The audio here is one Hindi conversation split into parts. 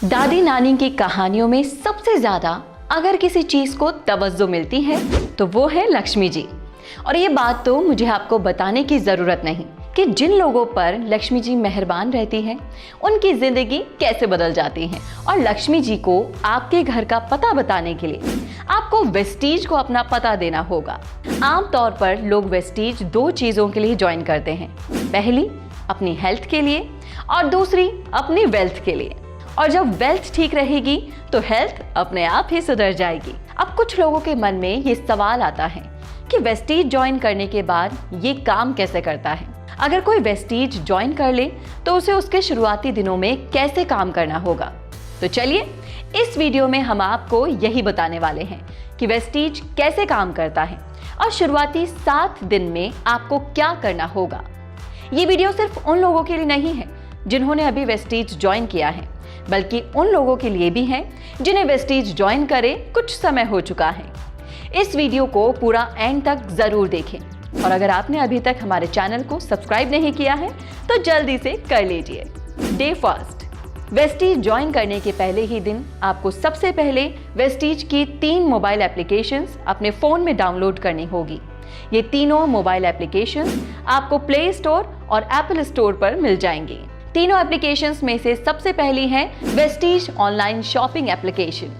दादी नानी की कहानियों में सबसे ज्यादा अगर किसी चीज को तवज्जो मिलती है तो वो है लक्ष्मी जी। और ये बात तो मुझे आपको बताने की जरूरत नहीं कि जिन लोगों पर लक्ष्मी जी मेहरबान रहती हैं उनकी जिंदगी कैसे बदल जाती है। और लक्ष्मी जी को आपके घर का पता बताने के लिए आपको वेस्टीज को अपना पता देना होगा। आमतौर पर लोग वेस्टीज दो चीजों के लिए ज्वाइन करते हैं, पहली अपनी हेल्थ के लिए और दूसरी अपनी वेल्थ के लिए। और जब वेल्थ ठीक रहेगी तो हेल्थ अपने आप ही सुधर जाएगी। अब कुछ लोगों के मन में ये सवाल आता है कि वेस्टीज ज्वाइन करने के बाद ये काम कैसे करता है। अगर कोई वेस्टीज ज्वाइन कर ले तो उसे उसके शुरुआती दिनों में कैसे काम करना होगा। तो चलिए इस वीडियो में हम आपको यही बताने वाले हैं कि वेस्टीज कैसे काम करता है और शुरुआती 7 दिन में आपको क्या करना होगा। ये वीडियो सिर्फ उन लोगों के लिए नहीं है जिन्होंने अभी वेस्टीज ज्वाइन किया है, बल्कि उन लोगों के लिए भी है जिन्हें वेस्टीज ज्वाइन करे कुछ समय हो चुका है। इस वीडियो को पूरा एंड तक जरूर देखें और अगर आपने अभी तक हमारे चैनल को सब्सक्राइब नहीं किया है तो जल्दी से कर लीजिए। डे फर्स्ट, वेस्टीज ज्वाइन करने के पहले ही दिन आपको सबसे पहले वेस्टीज की 3 मोबाइल एप्लीकेशंस अपने फोन में डाउनलोड करनी होगी। ये तीनों मोबाइल एप्लीकेशंस आपको प्ले स्टोर और एप्पल स्टोर पर मिल जाएंगी। तीनों एप्लीकेशंस में से सबसे पहली है वेस्टीज ऑनलाइन शॉपिंग एप्लीकेशन,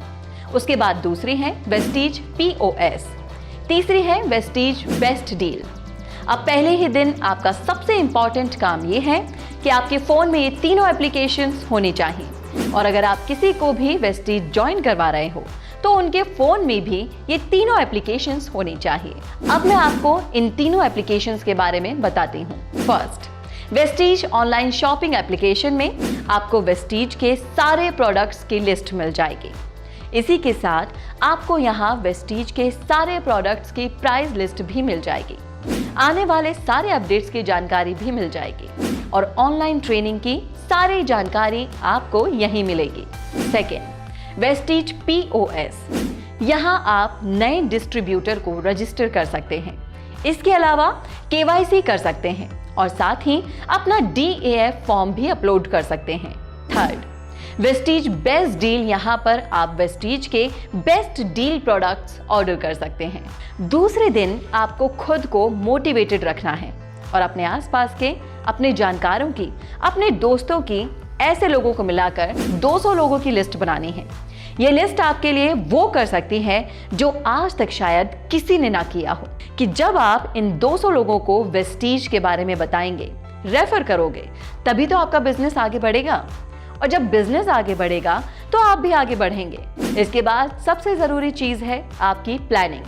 उसके बाद दूसरी है वेस्टीज POS, तीसरी है वेस्टीज बेस्ट डील। अब पहले ही दिन आपका सबसे इंपॉर्टेंट काम ये है कि आपके फोन में ये तीनों एप्लीकेशंस होनी चाहिए। और अगर आप किसी को भी वेस्टीज ज्वाइन करवा रहे हो तो उनके फोन में भी ये तीनों एप्लीकेशंस होनी चाहिए। अब मैं आपको इन तीनों एप्लीकेशंस के बारे में बताती हूँ। First, Vestige online shopping application में आपको वेस्टीज के सारे प्रोडक्ट्स की लिस्ट मिल जाएगी। इसी के साथ आपको यहाँ वेस्टीज के सारे प्रोडक्ट्स की प्राइस लिस्ट भी मिल जाएगी। आने वाले सारे अपडेट्स की जानकारी भी मिल जाएगी और ऑनलाइन ट्रेनिंग की सारी जानकारी आपको यहीं मिलेगी। सेकेंड, वेस्टीज POS, यहाँ आप नए डिस्ट्रीब्यूटर को रजिस्टर कर सकते हैं। इसके अलावा KYC कर सकते हैं और साथ ही अपना DAF फॉर्म भी अपलोड कर सकते हैं। थर्ड, वेस्टीज बेस्ट डील, यहाँ पर आप वेस्टीज के बेस्ट डील प्रोडक्ट्स ऑर्डर कर सकते हैं। दूसरे दिन आपको खुद को मोटिवेटेड रखना है और अपने आसपास के अपने जानकारों की, अपने दोस्तों की, ऐसे लोगों को मिलाकर 200 लोगों की लिस्ट बनानी है। ये लिस्ट आपके लिए वो कर सकती है जो आज तक शायद किसी ने ना किया हो, कि जब आप इन 200 लोगों को वेस्टीज के बारे में बताएंगे, रेफर करोगे, तभी तो आपका बिजनेस आगे बढ़ेगा। और जब बिजनेस आगे बढ़ेगा तो आप भी आगे बढ़ेंगे। इसके बाद सबसे जरूरी चीज है आपकी प्लानिंग।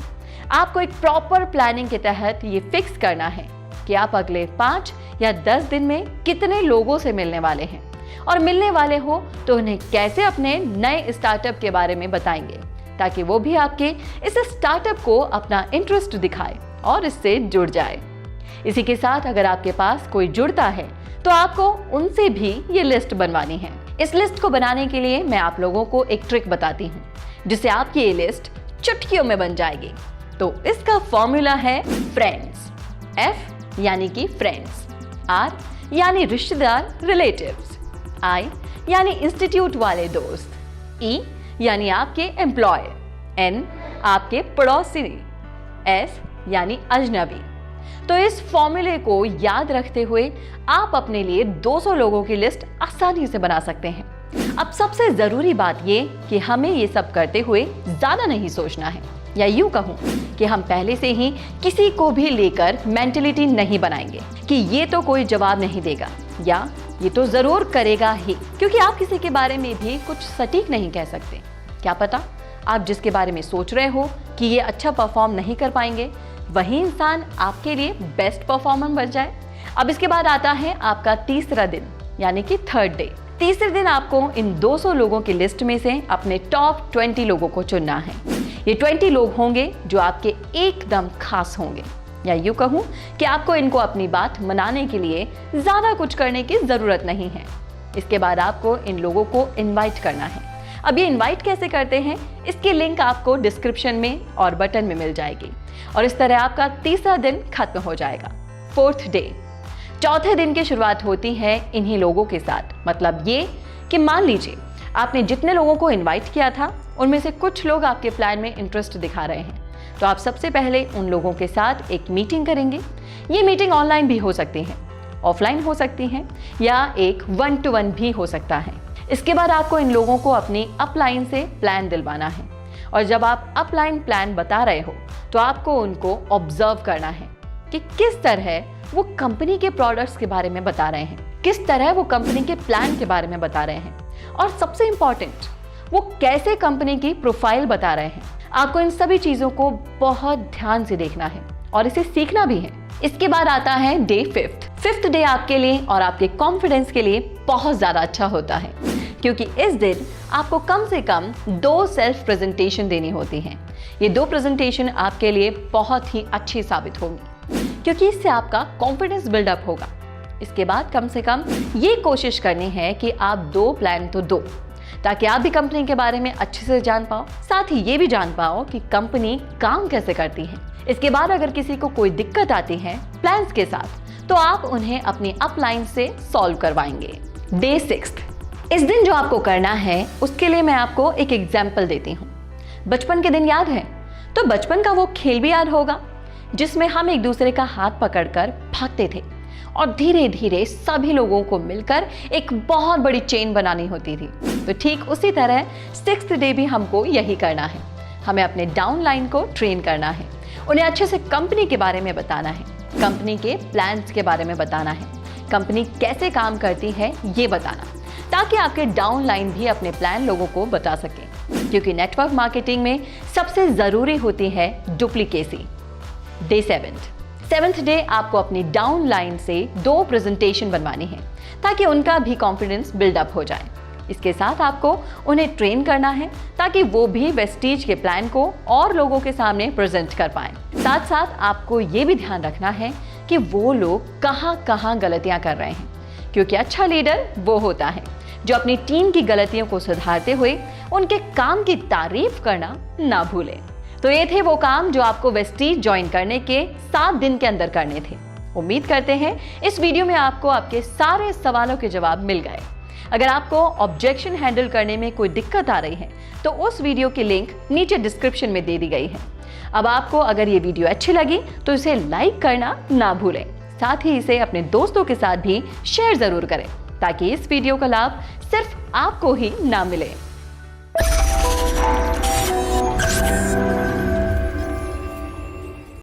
आपको एक प्रॉपर प्लानिंग के तहत ये फिक्स करना है कि आप अगले 5 या 10 दिन में कितने लोगों से मिलने वाले हैं, और मिलने वाले हो तो उन्हें कैसे अपने नए स्टार्टअप के बारे में बताएंगे, ताकि वो भी आपके इस स्टार्टअप को अपना इंटरेस्ट दिखाए और इससे जुड़ जाए। इसी के साथ अगर आपके पास कोई जुड़ता है तो आपको उनसे भी ये लिस्ट बनवानी है। इस लिस्ट को बनाने के लिए मैं आप लोगों को एक ट्रिक बताती हूँ जिससे आपकी ये लिस्ट चुटकियों में बन जाएगी। तो इसका फॉर्मूला है फ्रेंड्स। F यानी कि फ्रेंड्स, R यानी रिश्तेदार रिलेटिव्स, I यानी इंस्टीट्यूट वाले दोस्त, E यानी आपके एम्प्लॉयर, N आपके पड़ोसी, S यानी अजनबी। तो इस फॉर्मूले को याद रखते हुए आप अपने लिए 200 लोगों की लिस्ट आसानी से बना सकते हैं। अब सबसे जरूरी बात ये कि हमें ये सब करते हुए ज्यादा नहीं सोचना है, या यूं कहूं कि हम पहले से ही किसी को भी लेकर मेंटलिटी नहीं बनाएंगे कि ये तो कोई जवाब नहीं देगा या ये तो जरूर करेगा ही, क्योंकि आप किसी के बारे में भी कुछ सटीक नहीं कह सकते। क्या पता आप जिसके बारे में सोच रहे हो कि ये अच्छा परफॉर्म नहीं कर पाएंगे, वही इंसान आपके लिए बेस्ट परफॉर्मर बन जाए। अब इसके बाद आता है आपका तीसरा दिन, यानी कि थर्ड डे। तीसरे दिन आपको इन 200 लोगों की लिस्ट में से अपने टॉप 20 लोगों को चुनना है। ये 20 लोग होंगे जो आपके एकदम खास होंगे, या यूं कहूं कि आपको इनको अपनी बात मनाने के लिए ज्यादा कुछ करने की जरूरत नहीं है। इसके बाद आपको इन लोगों को इनवाइट करना है। अब ये इनवाइट कैसे करते हैं, इसकी लिंक आपको डिस्क्रिप्शन में और बटन में मिल जाएगी। और इस तरह आपका तीसरा दिन खत्म हो जाएगा। फोर्थ डे, चौथे दिन की शुरुआत होती है इन्हीं लोगों के साथ, मतलब ये कि मान लीजिए आपने जितने लोगों को इनवाइट किया था उनमें से कुछ लोग आपके प्लान में इंटरेस्ट दिखा रहे हैं, तो आप सबसे पहले उन लोगों के साथ एक मीटिंग करेंगे। ये मीटिंग ऑनलाइन भी हो सकती है, ऑफलाइन हो सकती है, या एक 1-to-1 भी हो सकता है। इसके बाद आपको इन लोगों को अपनी अपलाइन से प्लान दिलवाना है, और जब आप अपलाइन प्लान बता रहे हो तो आपको उनको ऑब्जर्व करना है कि किस तरह वो कंपनी के प्रोडक्ट्स के बारे में बता रहे हैं, किस तरह वो कंपनी के प्लान के बारे में बता रहे हैं, और सबसे इंपॉर्टेंट वो कैसे कंपनी की प्रोफाइल बता रहे हैं। आपको इन सभी चीजों को बहुत ध्यान से देखना है और इसे सीखना भी है। इसके बाद आता है डे 5th डे आपके लिए और आपके कॉन्फिडेंस के लिए बहुत ज्यादा अच्छा होता है, क्योंकि इस दिन आपको कम से कम 2 सेल्फ प्रेजेंटेशन देनी होती हैं। ये 2 प्रेजेंटेशन आपके लिए बहुत ही अच्छी साबित होंगी, क्योंकि इससे आपका कॉन्फिडेंस बिल्डअप होगा। इसके बाद कम से कम ये कोशिश करनी है कि आप 2 प्लान तो दो, ताकि आप भी कंपनी के बारे में अच्छे से जान पाओ, साथ ही ये भी जान पाओ कि कंपनी काम कैसे करती है। इसके बाद अगर किसी को कोई दिक्कत आती है प्लान्स के साथ, तो आप उन्हें अपनी अपलाइन से सॉल्व करवाएंगे। डे 6th, इस दिन जो आपको करना है उसके लिए मैं आपको एक एग्जाम्पल देती हूँ। बचपन के दिन याद है? तो बचपन का वो खेल भी याद होगा जिसमें हम एक दूसरे का हाथ पकड़कर भागते थे और धीरे धीरे सभी लोगों को मिलकर एक बहुत बड़ी चेन बनानी होती थी। तो ठीक उसी तरह 6th डे भी हमको यही करना है। हमें अपने डाउन लाइन को ट्रेन करना है, उन्हें अच्छे से कंपनी के बारे में बताना है, कंपनी के प्लान्स के बारे में बताना है, कंपनी कैसे काम करती है ये बताना, ताकि आपके डाउन लाइन भी अपने प्लान लोगों को बता सकें। क्योंकि नेटवर्क मार्केटिंग में सबसे जरूरी होती है डुप्लीकेसी। डे 7th डे आपको अपनी डाउन लाइन से 2 प्रेजेंटेशन बनवानी है, ताकि उनका भी कॉन्फिडेंस बिल्डअप हो जाए। इसके साथ आपको उन्हें ट्रेन करना है ताकि वो भी वेस्टीज के प्लान को और लोगों के सामने प्रेजेंट कर पाएं। साथ साथ आपको ये भी ध्यान रखना है कि वो लोग कहाँ गलतियां कर रहे हैं, क्योंकि अच्छा लीडर वो होता है जो अपनी टीम की गलतियों को सुधारते हुए उनके काम की तारीफ करना ना भूले। तो ये थे वो काम जो आपको वेस्टीज ज्वाइन करने के 7 दिन के अंदर करने थे। उम्मीद करते हैं इस वीडियो में आपको आपके सारे सवालों के जवाब मिल गए। अगर आपको ऑब्जेक्शन हैंडल करने में कोई दिक्कत आ रही है तो उस वीडियो की लिंक नीचे डिस्क्रिप्शन में दे दी गई है। अब आपको अगर ये वीडियो अच्छी लगी तो इसे लाइक करना ना भूलें, साथ ही इसे अपने दोस्तों के साथ भी शेयर जरूर करें, ताकि इस वीडियो का लाभ सिर्फ आपको ही ना मिले।